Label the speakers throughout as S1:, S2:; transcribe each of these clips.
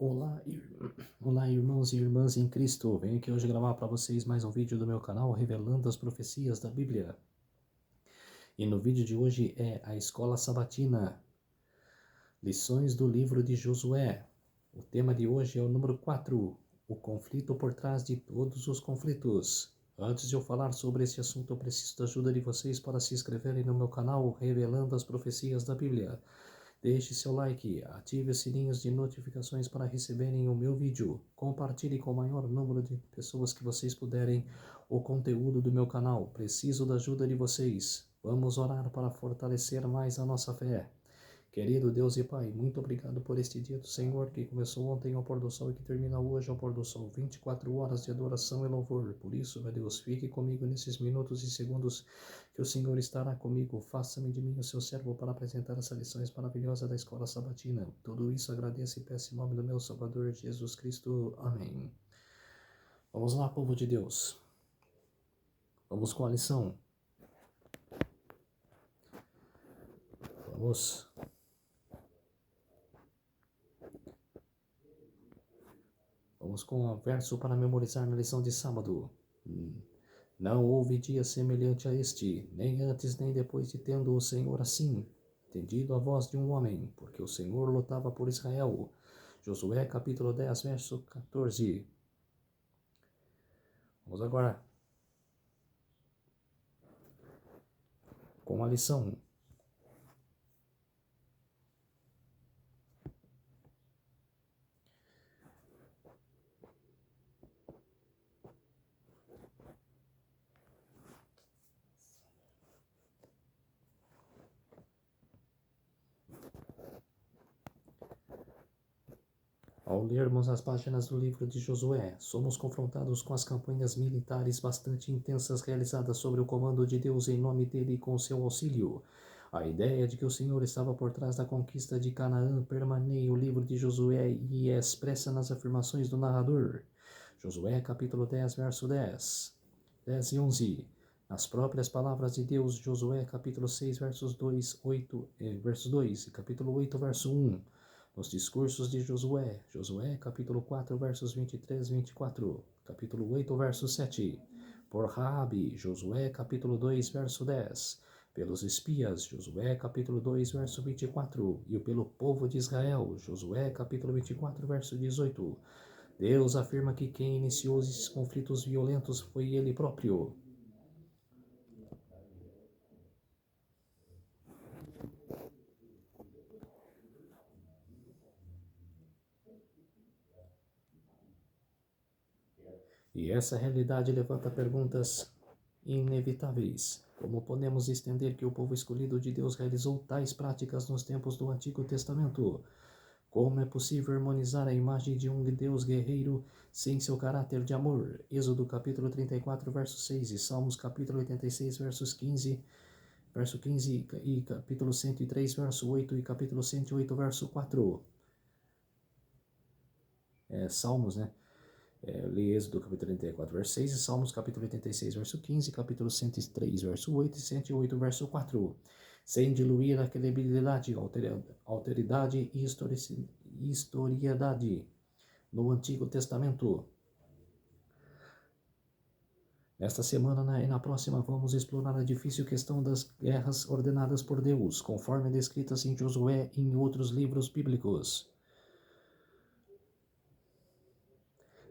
S1: Olá, olá, irmãos e irmãs em Cristo. Venho aqui hoje gravar para vocês mais um vídeo do meu canal revelando as profecias da Bíblia. E no vídeo de hoje é a Escola Sabatina, lições do livro de Josué. O tema de hoje é o número 4, o conflito por trás de todos os conflitos. Antes de eu falar sobre esse assunto, eu preciso da ajuda de vocês para se inscreverem no meu canal revelando as profecias da Bíblia. Deixe seu like, ative os sininhos de notificações para receberem o meu vídeo. Compartilhe com o maior número de pessoas que vocês puderem o conteúdo do meu canal. Preciso da ajuda de vocês. Vamos orar para fortalecer mais a nossa fé. Querido Deus e Pai, muito obrigado por este dia do Senhor que começou ontem ao pôr do sol e que termina hoje ao pôr do sol. 24 horas de adoração e louvor. Por isso, meu Deus, fique comigo nesses minutos e segundos que o Senhor estará comigo. Faça-me de mim o seu servo para apresentar essas lições maravilhosas da Escola Sabatina. Tudo isso agradeço e peço em nome do meu Salvador Jesus Cristo. Amém. Vamos lá, povo de Deus. Vamos com a lição. Vamos. Vamos com o verso para memorizar na lição de sábado. Não houve dia semelhante a este, nem antes nem depois de tendo o Senhor assim, tendido a voz de um homem, porque o Senhor lutava por Israel. Josué capítulo 10, verso 14. Vamos agora com a lição. Ao lermos as páginas do livro de Josué, somos confrontados com as campanhas militares bastante intensas realizadas sob o comando de Deus em nome dele e com seu auxílio. A ideia de que o Senhor estava por trás da conquista de Canaã permanece no livro de Josué e é expressa nas afirmações do narrador. Josué capítulo 10, verso 10 e 11. Nas próprias palavras de Deus, Josué capítulo 6, versos 2, 8, verso 2 e capítulo 8, verso 1. Nos discursos de Josué, Josué capítulo 4, versos 23 e 24, capítulo 8, verso 7, por Raabe, Josué capítulo 2, verso 10, pelos espias, Josué capítulo 2, verso 24, e pelo povo de Israel, Josué capítulo 24, verso 18. Deus afirma que quem iniciou esses conflitos violentos foi ele próprio. E essa realidade levanta perguntas inevitáveis. Como podemos entender que o povo escolhido de Deus realizou tais práticas nos tempos do Antigo Testamento? Como é possível harmonizar a imagem de um Deus guerreiro sem seu caráter de amor? Êxodo capítulo 34, verso 6 e Salmos capítulo 86, verso 15 e capítulo 103, verso 8 e capítulo 108, verso 4. Salmos, né? Li Êxodo capítulo 34, verso 6 e Salmos capítulo 86, verso 15, capítulo 103, verso 8 e 108, verso 4. Sem diluir a credibilidade, alteridade e historiedade no Antigo Testamento. Nesta semana e na próxima vamos explorar a difícil questão das guerras ordenadas por Deus, conforme descritas em Josué e em outros livros bíblicos.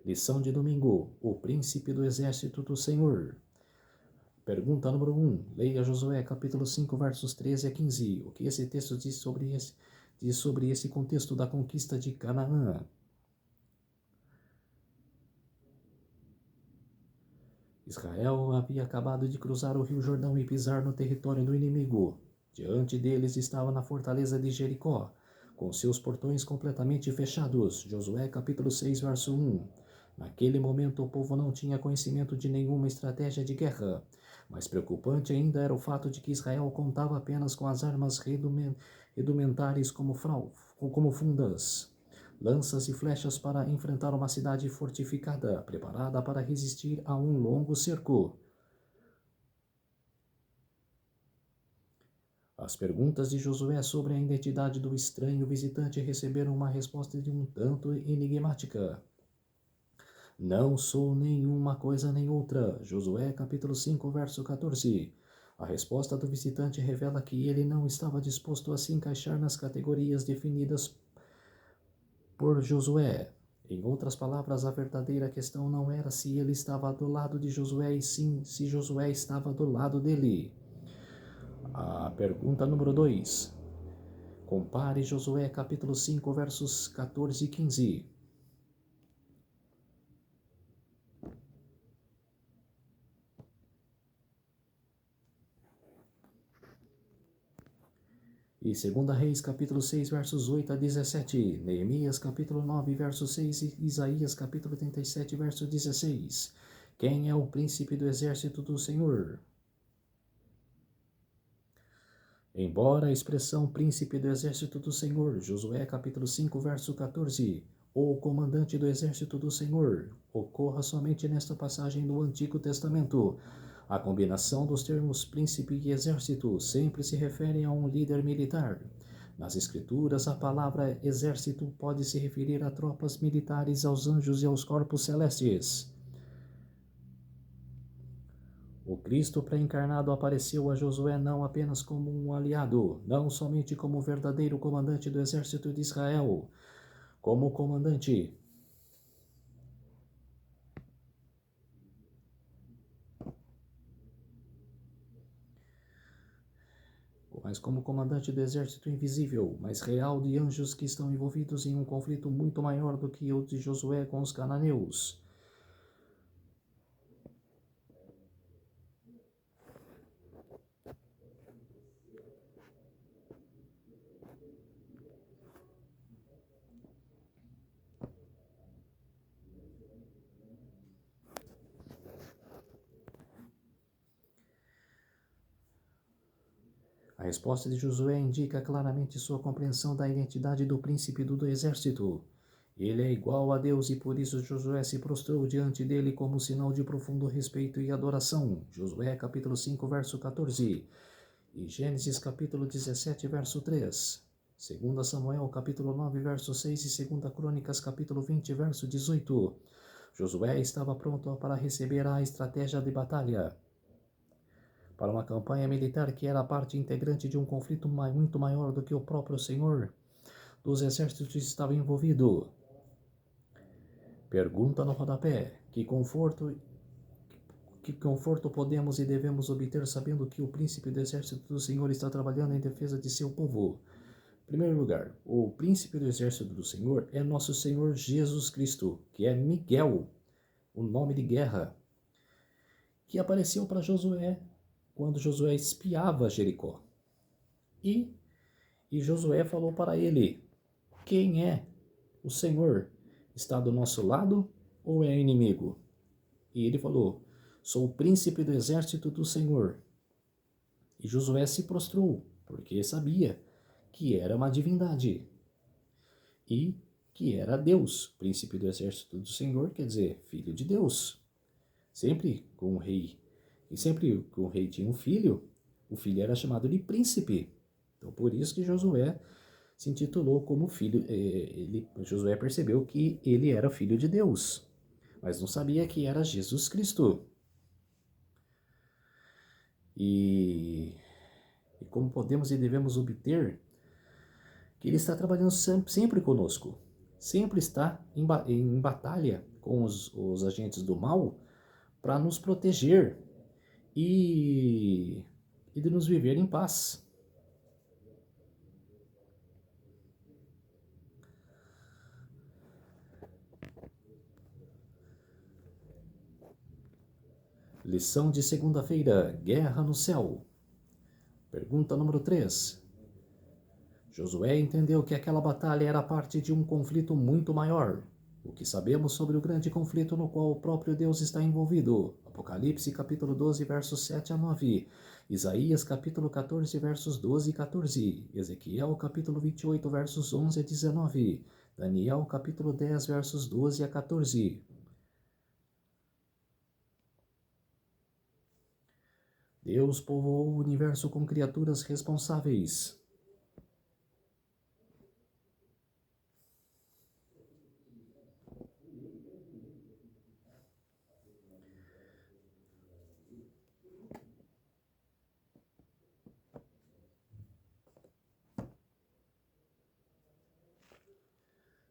S1: Lição de domingo: o príncipe do exército do Senhor. Pergunta número 1. Leia Josué capítulo 5, versos 13 a 15. O que esse texto diz sobre esse contexto da conquista de Canaã? Israel havia acabado de cruzar o rio Jordão e pisar no território do inimigo. Diante deles estava na fortaleza de Jericó, com seus portões completamente fechados. Josué capítulo 6, verso 1. Naquele momento o povo não tinha conhecimento de nenhuma estratégia de guerra. Mais preocupante ainda era o fato de que Israel contava apenas com as armas rudimentares como fundas, lanças e flechas para enfrentar uma cidade fortificada, preparada para resistir a um longo cerco. As perguntas de Josué sobre a identidade do estranho visitante receberam uma resposta de um tanto enigmática. Não sou nenhuma coisa nem outra. Josué capítulo 5, verso 14. A resposta do visitante revela que ele não estava disposto a se encaixar nas categorias definidas por Josué. Em outras palavras, a verdadeira questão não era se ele estava do lado de Josué, e sim se Josué estava do lado dele. A pergunta número 2. Compare Josué capítulo 5, versos 14 e 15. E 2 Reis, capítulo 6, versos 8 a 17, Neemias, capítulo 9, verso 6 e Isaías, capítulo 37, verso 16. Quem é o príncipe do exército do Senhor? Embora a expressão príncipe do exército do Senhor, Josué, capítulo 5, verso 14, ou comandante do exército do Senhor, ocorra somente nesta passagem do Antigo Testamento, a combinação dos termos príncipe e exército sempre se refere a um líder militar. Nas Escrituras, a palavra exército pode se referir a tropas militares, aos anjos e aos corpos celestes. O Cristo pré-encarnado apareceu a Josué não apenas como um aliado, não somente como o verdadeiro comandante do exército de Israel, como comandante mas como comandante do exército invisível, mas real de anjos que estão envolvidos em um conflito muito maior do que o de Josué com os cananeus. A resposta de Josué indica claramente sua compreensão da identidade do príncipe do exército. Ele é igual a Deus e por isso Josué se prostrou diante dele como sinal de profundo respeito e adoração. Josué capítulo 5, verso 14 e Gênesis capítulo 17, verso 3. 2 Samuel capítulo 9, verso 6 e 2 Crônicas capítulo 20, verso 18. Josué estava pronto para receber a estratégia de batalha para uma campanha militar que era parte integrante de um conflito muito maior do que o próprio Senhor dos Exércitos estava envolvido. Pergunta no rodapé: que conforto podemos e devemos obter sabendo que o príncipe do exército do Senhor está trabalhando em defesa de seu povo? Em primeiro lugar, o príncipe do exército do Senhor é nosso Senhor Jesus Cristo, que é Miguel, o nome de guerra, que apareceu para Josué quando Josué espiava Jericó. E Josué falou para ele: quem é o Senhor? Está do nosso lado ou é inimigo? E ele falou: sou o príncipe do exército do Senhor. E Josué se prostrou, porque sabia que era uma divindade e que era Deus. Príncipe do exército do Senhor quer dizer filho de Deus. Sempre com o rei. E sempre que o rei tinha um filho, o filho era chamado de príncipe. Então, por isso que Josué se intitulou como filho. Josué percebeu que ele era filho de Deus, mas não sabia que era Jesus Cristo. E como podemos e devemos obter que ele está trabalhando sempre conosco, sempre está em batalha com os agentes do mal para nos proteger e de nos viver em paz. Lição de segunda-feira: Guerra no Céu. Pergunta número 3. Josué entendeu que aquela batalha era parte de um conflito muito maior. O que sabemos sobre o grande conflito no qual o próprio Deus está envolvido? Apocalipse capítulo 12, versos 7 a 9. Isaías capítulo 14, versos 12 e 14. Ezequiel capítulo 28, versos 11 a 19. Daniel capítulo 10, versos 12 a 14. Deus povoou o universo com criaturas responsáveis.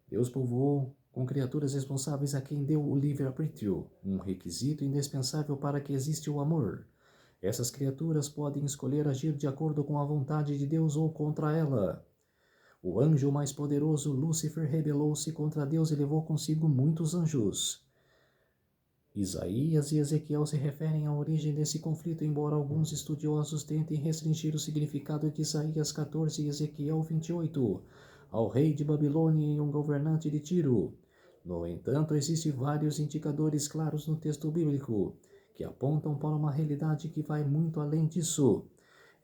S1: Deus povoou com criaturas responsáveis a quem deu o livre-arbítrio, um requisito indispensável para que exista o amor. Essas criaturas podem escolher agir de acordo com a vontade de Deus ou contra ela. O anjo mais poderoso, Lúcifer, rebelou-se contra Deus e levou consigo muitos anjos. Isaías e Ezequiel se referem à origem desse conflito, embora alguns estudiosos tentem restringir o significado de Isaías 14 e Ezequiel 28 ao rei de Babilônia e um governante de Tiro. No entanto, existem vários indicadores claros no texto bíblico que apontam para uma realidade que vai muito além disso.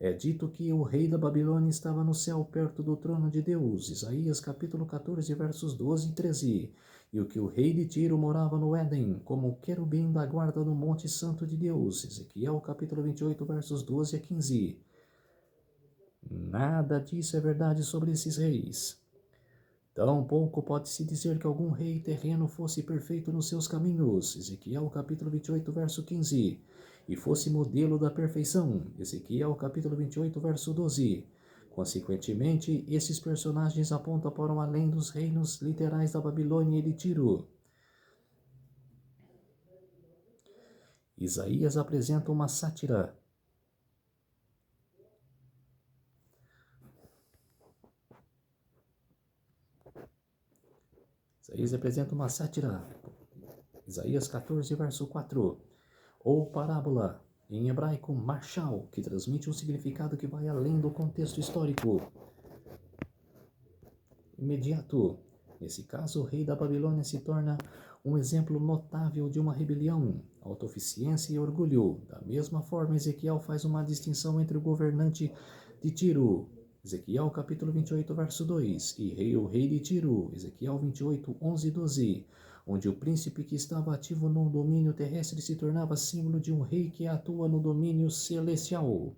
S1: É dito que o rei da Babilônia estava no céu perto do trono de Deus, Isaías capítulo 14, versos 12 e 13, e o que o rei de Tiro morava no Éden, como querubim da guarda no monte santo de Deus, Ezequiel capítulo 28, versos 12 a 15. Nada disso é verdade sobre esses reis. Tampouco pode-se dizer que algum rei terreno fosse perfeito nos seus caminhos, Ezequiel capítulo 28, verso 15, e fosse modelo da perfeição, Ezequiel capítulo 28, verso 12. Consequentemente, esses personagens apontam para um além dos reinos literais da Babilônia e de Tiro. Isaías apresenta uma sátira. Isaías 14, verso 4. Ou parábola, em hebraico marshal, que transmite um significado que vai além do contexto histórico imediato. Nesse caso, o rei da Babilônia se torna um exemplo notável de uma rebelião, autossuficiência e orgulho. Da mesma forma, Ezequiel faz uma distinção entre o governante de Tiro, Ezequiel capítulo 28, verso 2, e o rei de Tiro, Ezequiel 28, 11 e 12, onde o príncipe que estava ativo no domínio terrestre se tornava símbolo de um rei que atua no domínio celestial.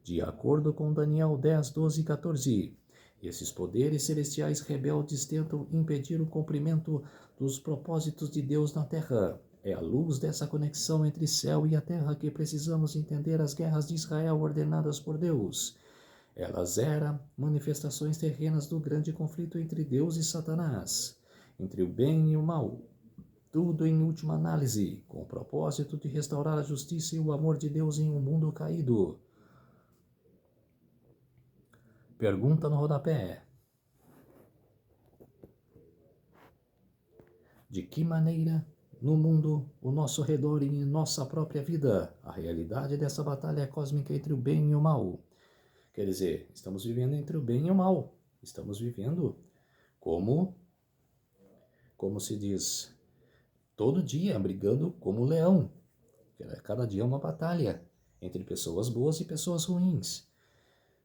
S1: De acordo com Daniel 10, 12 e 14, esses poderes celestiais rebeldes tentam impedir o cumprimento dos propósitos de Deus na terra. É à luz dessa conexão entre céu e a terra que precisamos entender as guerras de Israel ordenadas por Deus. Elas eram manifestações terrenas do grande conflito entre Deus e Satanás, entre o bem e o mal, tudo em última análise, com o propósito de restaurar a justiça e o amor de Deus em um mundo caído. Pergunta no rodapé. De que maneira, no mundo, ao nosso redor e em nossa própria vida, a realidade dessa batalha cósmica entre o bem e o mal? Quer dizer, estamos vivendo entre o bem e o mal. Estamos vivendo como se diz, todo dia, brigando como leão. Cada dia é uma batalha entre pessoas boas e pessoas ruins,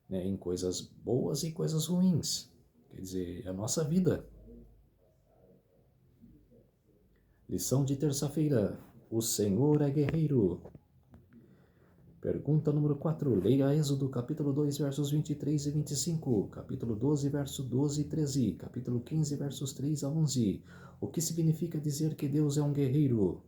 S1: né? Em coisas boas e coisas ruins. Quer dizer, é a nossa vida. Lição de terça-feira. O Senhor é guerreiro. Pergunta número 4. Leia Êxodo, capítulo 2, versos 23 e 25. Capítulo 12, verso 12 e 13. Capítulo 15, versos 3 a 11. O que significa dizer que Deus é um guerreiro?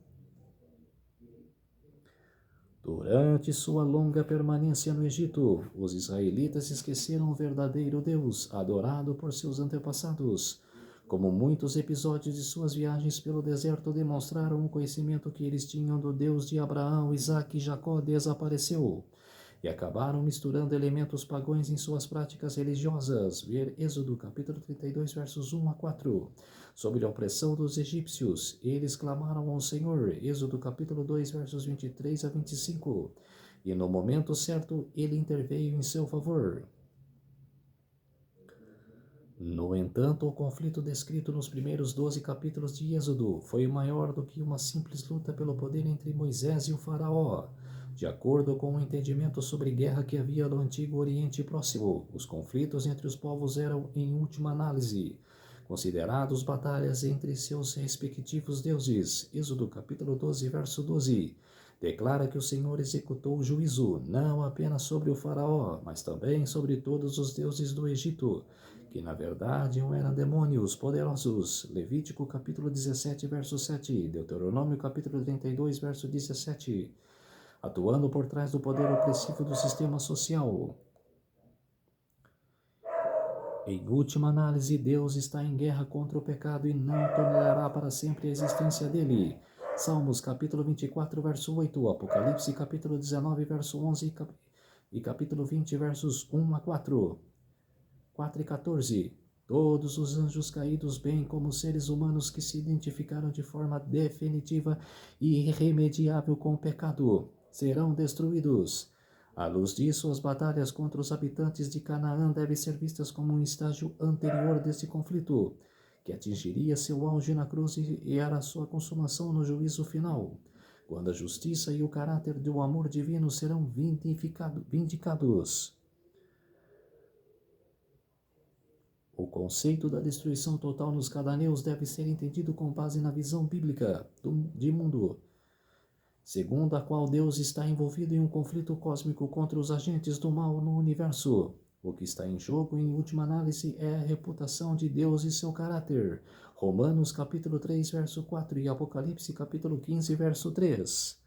S1: Durante sua longa permanência no Egito, os israelitas esqueceram o verdadeiro Deus, adorado por seus antepassados. Como muitos episódios de suas viagens pelo deserto demonstraram, o conhecimento que eles tinham do Deus de Abraão, Isaque e Jacó desapareceu, e acabaram misturando elementos pagãos em suas práticas religiosas. Ver Êxodo, capítulo 32, versos 1 a 4. Sob a opressão dos egípcios, eles clamaram ao Senhor. Êxodo, capítulo 2, versos 23 a 25. E no momento certo, ele interveio em seu favor. No entanto, o conflito descrito nos primeiros 12 capítulos de Êxodo foi maior do que uma simples luta pelo poder entre Moisés e o faraó. De acordo com o entendimento sobre guerra que havia no Antigo Oriente Próximo, os conflitos entre os povos eram, em última análise, considerados batalhas entre seus respectivos deuses. Êxodo capítulo 12, verso 12. declara que o Senhor executou o juízo, não apenas sobre o faraó, mas também sobre todos os deuses do Egito, que na verdade eram demônios poderosos. Levítico capítulo 17, verso 7, Deuteronômio capítulo 32, verso 17. Atuando por trás do poder opressivo do sistema social. Em última análise, Deus está em guerra contra o pecado e não tolerará para sempre a existência dele. Salmos capítulo 24, verso 8, Apocalipse capítulo 19, verso 11 e capítulo 20, versos 1 a 4. 4 e 14. Todos os anjos caídos, bem como os seres humanos que se identificaram de forma definitiva e irremediável com o pecado, serão destruídos. À luz disso, as batalhas contra os habitantes de Canaã devem ser vistas como um estágio anterior desse conflito, que atingiria seu auge na cruz e era sua consumação no juízo final, quando a justiça e o caráter do amor divino serão vindicados. O conceito da destruição total nos cananeus deve ser entendido com base na visão bíblica de mundo, segundo a qual Deus está envolvido em um conflito cósmico contra os agentes do mal no universo. O que está em jogo, em última análise, é a reputação de Deus e seu caráter. Romanos capítulo 3, verso 4 e Apocalipse capítulo 15, verso 3.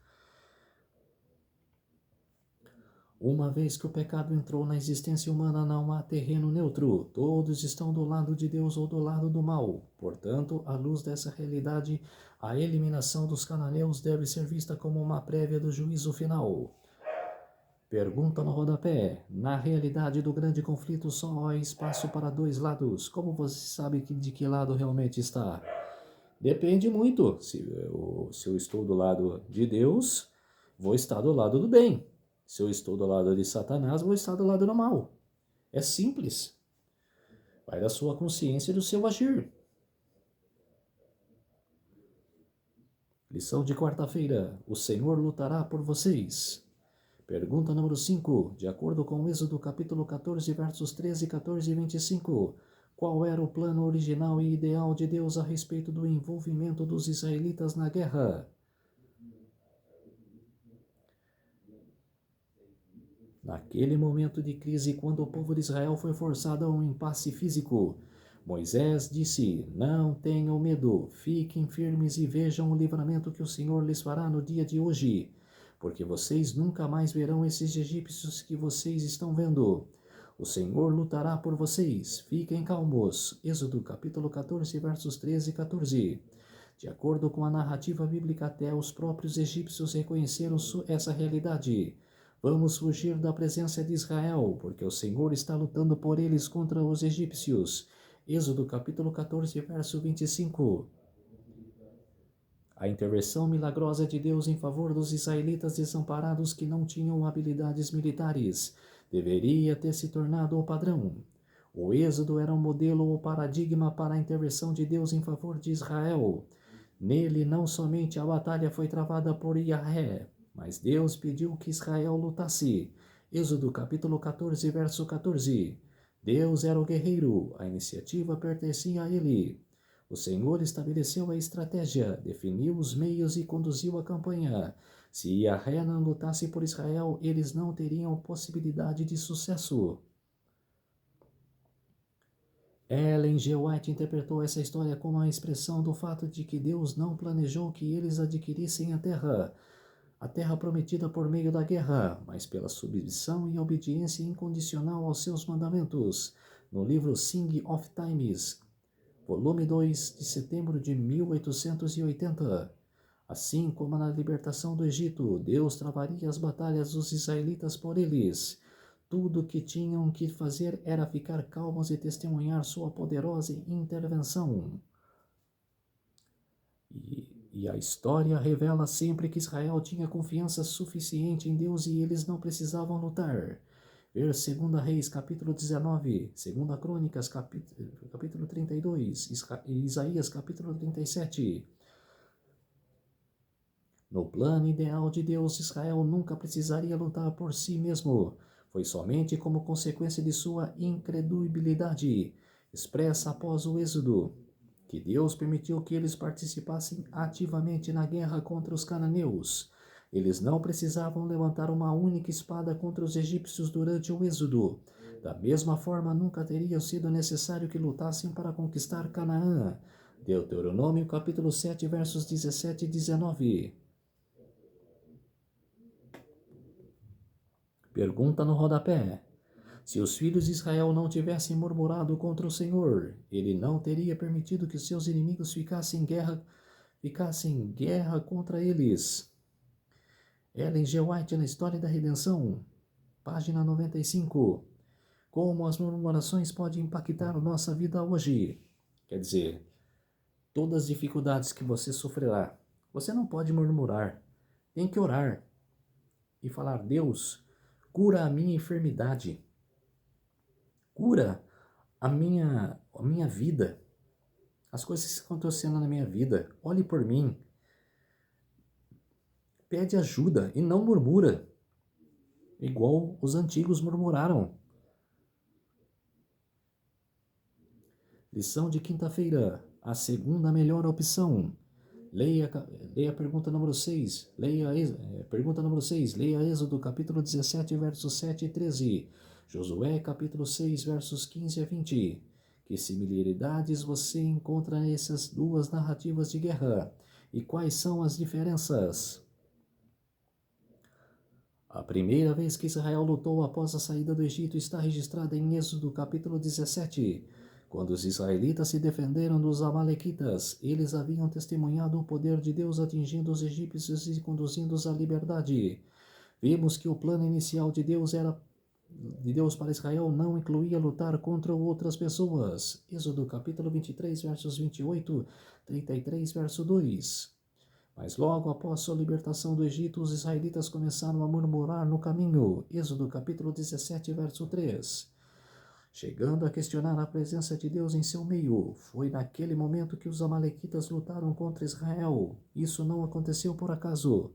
S1: Uma vez que o pecado entrou na existência humana, não há terreno neutro. Todos estão do lado de Deus ou do lado do mal. Portanto, à luz dessa realidade, a eliminação dos cananeus deve ser vista como uma prévia do juízo final. Pergunta no rodapé. Na realidade do grande conflito, só há espaço para dois lados. Como você sabe de que lado realmente está? Depende muito. Se eu estou do lado de Deus, vou estar do lado do bem. Se eu estou do lado de Satanás, vou estar do lado do mal. É simples. Vai da sua consciência e do seu agir. Lição de quarta-feira. O Senhor lutará por vocês. Pergunta número 5. De acordo com Êxodo capítulo 14, versos 13, 14 e 25, qual era o plano original e ideal de Deus a respeito do envolvimento dos israelitas na guerra? Naquele momento de crise, quando o povo de Israel foi forçado a um impasse físico, Moisés disse: não tenham medo, fiquem firmes e vejam o livramento que o Senhor lhes fará no dia de hoje, porque vocês nunca mais verão esses egípcios que vocês estão vendo. O Senhor lutará por vocês, fiquem calmos. Êxodo capítulo 14, versos 13 e 14. De acordo com a narrativa bíblica, até os próprios egípcios reconheceram essa realidade. Vamos fugir da presença de Israel, porque o Senhor está lutando por eles contra os egípcios. Êxodo capítulo 14, verso 25. A intervenção milagrosa de Deus em favor dos israelitas desamparados que não tinham habilidades militares deveria ter se tornado o padrão. O Êxodo era um modelo ou paradigma para a intervenção de Deus em favor de Israel. Nele, não somente a batalha foi travada por Yahvé, mas Deus pediu que Israel lutasse. Êxodo capítulo 14, verso 14. Deus era o guerreiro, a iniciativa pertencia a ele. O Senhor estabeleceu a estratégia, definiu os meios e conduziu a campanha. Se Yahvé não lutasse por Israel, eles não teriam possibilidade de sucesso. Ellen G. White interpretou essa história como a expressão do fato de que Deus não planejou que eles adquirissem a terra prometida por meio da guerra, mas pela submissão e obediência incondicional aos seus mandamentos. No livro Sing of Times, volume 2, de setembro de 1880. Assim como na libertação do Egito, Deus travaria as batalhas dos israelitas por eles. Tudo o que tinham que fazer era ficar calmos e testemunhar sua poderosa intervenção. E a história revela sempre que Israel tinha confiança suficiente em Deus e eles não precisavam lutar. Ver 2 Reis, capítulo 19, 2 Crônicas, capítulo 32, e Isaías, capítulo 37. No plano ideal de Deus, Israel nunca precisaria lutar por si mesmo. Foi somente como consequência de sua incredulidade, expressa após o Êxodo, que Deus permitiu que eles participassem ativamente na guerra contra os cananeus. Eles não precisavam levantar uma única espada contra os egípcios durante o êxodo. Da mesma forma, nunca teria sido necessário que lutassem para conquistar Canaã. Deuteronômio capítulo 7, versos 17 e 19. Pergunta no rodapé. Se os filhos de Israel não tivessem murmurado contra o Senhor, ele não teria permitido que seus inimigos ficassem em guerra contra eles. Ellen G. White na História da Redenção, página 95. Como as murmurações podem impactar nossa vida hoje? Quer dizer, todas as dificuldades que você sofrerá, você não pode murmurar. Tem que orar e falar: Deus, cura a minha enfermidade. Cura a minha vida. As coisas que estão acontecendo na minha vida. Olhe por mim. Pede ajuda e não murmura. Igual os antigos murmuraram. Lição de quinta-feira. A segunda melhor opção. Leia a pergunta número 6. Pergunta número 6. Leia Êxodo capítulo 17, versos 7 e 13. Josué capítulo 6, versos 15 a 20. Que similaridades você encontra nessas duas narrativas de guerra? E quais são as diferenças? A primeira vez que Israel lutou após a saída do Egito está registrada em Êxodo capítulo 17. Quando os israelitas se defenderam dos amalequitas, eles haviam testemunhado o poder de Deus atingindo os egípcios e conduzindo-os à liberdade. Vimos que o plano inicial de Deus para Israel não incluía lutar contra outras pessoas. Êxodo capítulo 23, versos 28, 33, verso 2. Mas logo após sua libertação do Egito, os israelitas começaram a murmurar no caminho. Êxodo capítulo 17, verso 3. Chegando a questionar a presença de Deus em seu meio. Foi naquele momento que os amalequitas lutaram contra Israel. Isso não aconteceu por acaso.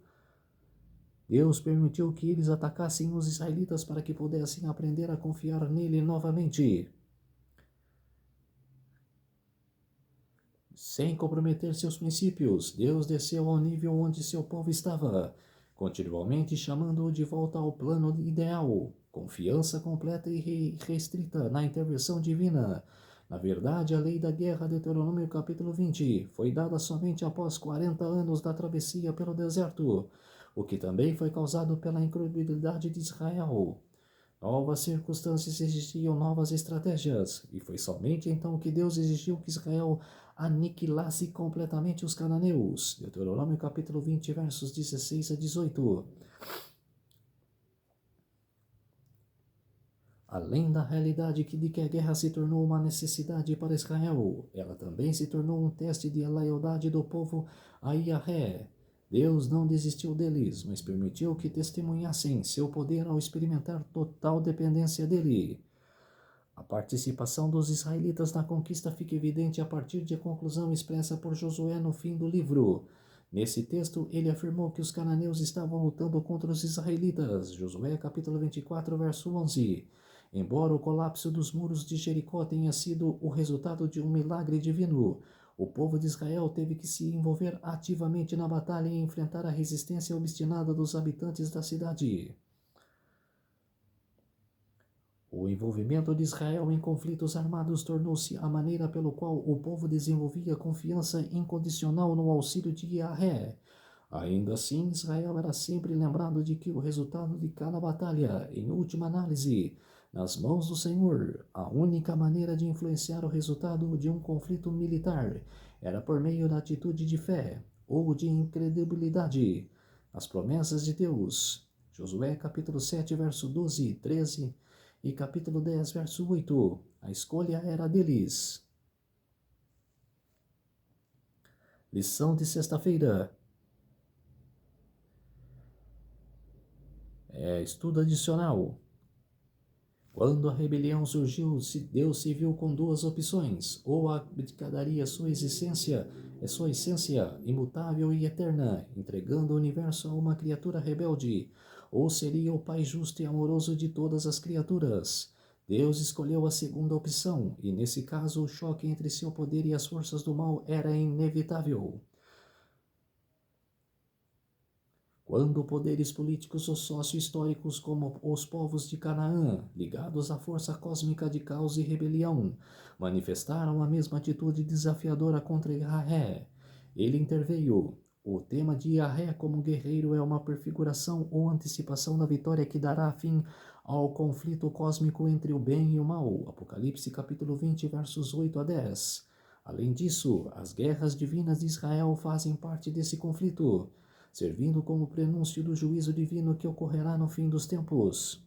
S1: Deus permitiu que eles atacassem os israelitas para que pudessem aprender a confiar nele novamente. Sem comprometer seus princípios, Deus desceu ao nível onde seu povo estava, continuamente chamando-o de volta ao plano ideal, confiança completa e restrita na intervenção divina. Na verdade, a lei da guerra, Deuteronômio capítulo 20, foi dada somente após 40 anos da travessia pelo deserto, o que também foi causado pela incredulidade de Israel. Novas circunstâncias exigiam novas estratégias, e foi somente então que Deus exigiu que Israel aniquilasse completamente os cananeus. Deuteronômio capítulo 20, versos 16 a 18. Além da realidade de que a guerra se tornou uma necessidade para Israel, ela também se tornou um teste de lealdade do povo a Yahvé. Deus não desistiu deles, mas permitiu que testemunhassem seu poder ao experimentar total dependência dele. A participação dos israelitas na conquista fica evidente a partir de a conclusão expressa por Josué no fim do livro. Nesse texto, ele afirmou que os cananeus estavam lutando contra os israelitas. Josué capítulo 24, verso 11. Embora o colapso dos muros de Jericó tenha sido o resultado de um milagre divino, o povo de Israel teve que se envolver ativamente na batalha e enfrentar a resistência obstinada dos habitantes da cidade. O envolvimento de Israel em conflitos armados tornou-se a maneira pelo qual o povo desenvolvia confiança incondicional no auxílio de Yahvé. Ainda assim, Israel era sempre lembrado de que o resultado de cada batalha, em última análise, nas mãos do Senhor, a única maneira de influenciar o resultado de um conflito militar era por meio da atitude de fé ou de incredulidade. As promessas de Deus. Josué capítulo 7, verso 12 e 13 e capítulo 10, verso 8. A escolha era deles. Lição de sexta-feira. Estudo adicional. Quando a rebelião surgiu, Deus se viu com duas opções: ou abdicaria sua essência imutável e eterna, entregando o universo a uma criatura rebelde, ou seria o Pai justo e amoroso de todas as criaturas. Deus escolheu a segunda opção, e nesse caso o choque entre seu poder e as forças do mal era inevitável. Quando poderes políticos ou sócio-históricos como os povos de Canaã, ligados à força cósmica de caos e rebelião, manifestaram a mesma atitude desafiadora contra Yahvé, ele interveio. O tema de Yahvé como guerreiro é uma prefiguração ou antecipação da vitória que dará fim ao conflito cósmico entre o bem e o mal. Apocalipse capítulo 20, versos 8 a 10. Além disso, as guerras divinas de Israel fazem parte desse conflito, servindo como prenúncio do juízo divino que ocorrerá no fim dos tempos.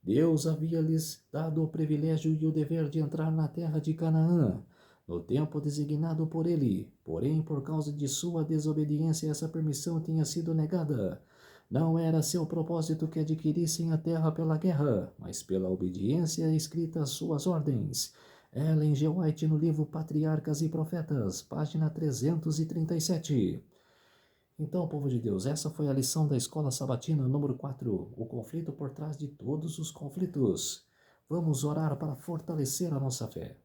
S1: Deus havia-lhes dado o privilégio e o dever de entrar na terra de Canaã, no tempo designado por ele, porém, por causa de sua desobediência, essa permissão tinha sido negada. Não era seu propósito que adquirissem a terra pela guerra, mas pela obediência escrita às suas ordens. Ellen G. White no livro Patriarcas e Profetas, página 337. Então, povo de Deus, essa foi a lição da Escola Sabatina número 4, o conflito por trás de todos os conflitos. Vamos orar para fortalecer a nossa fé.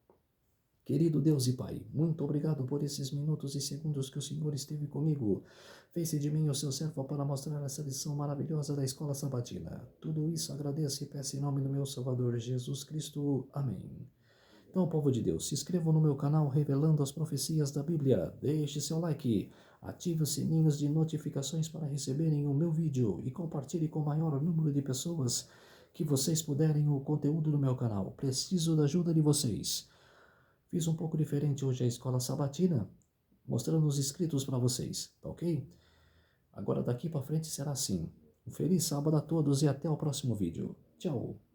S1: Querido Deus e Pai, muito obrigado por esses minutos e segundos que o Senhor esteve comigo. Fez de mim o seu servo para mostrar essa lição maravilhosa da Escola Sabatina. Tudo isso agradeço e peço em nome do meu Salvador Jesus Cristo. Amém. Então, povo de Deus, se inscrevam no meu canal Revelando as Profecias da Bíblia, deixe seu like, ative os sininhos de notificações para receberem o meu vídeo e compartilhe com o maior número de pessoas que vocês puderem o conteúdo do meu canal. Preciso da ajuda de vocês. Fiz um pouco diferente hoje a Escola Sabatina, mostrando os inscritos para vocês, tá ok? Agora daqui para frente será assim. Um feliz sábado a todos e até o próximo vídeo. Tchau!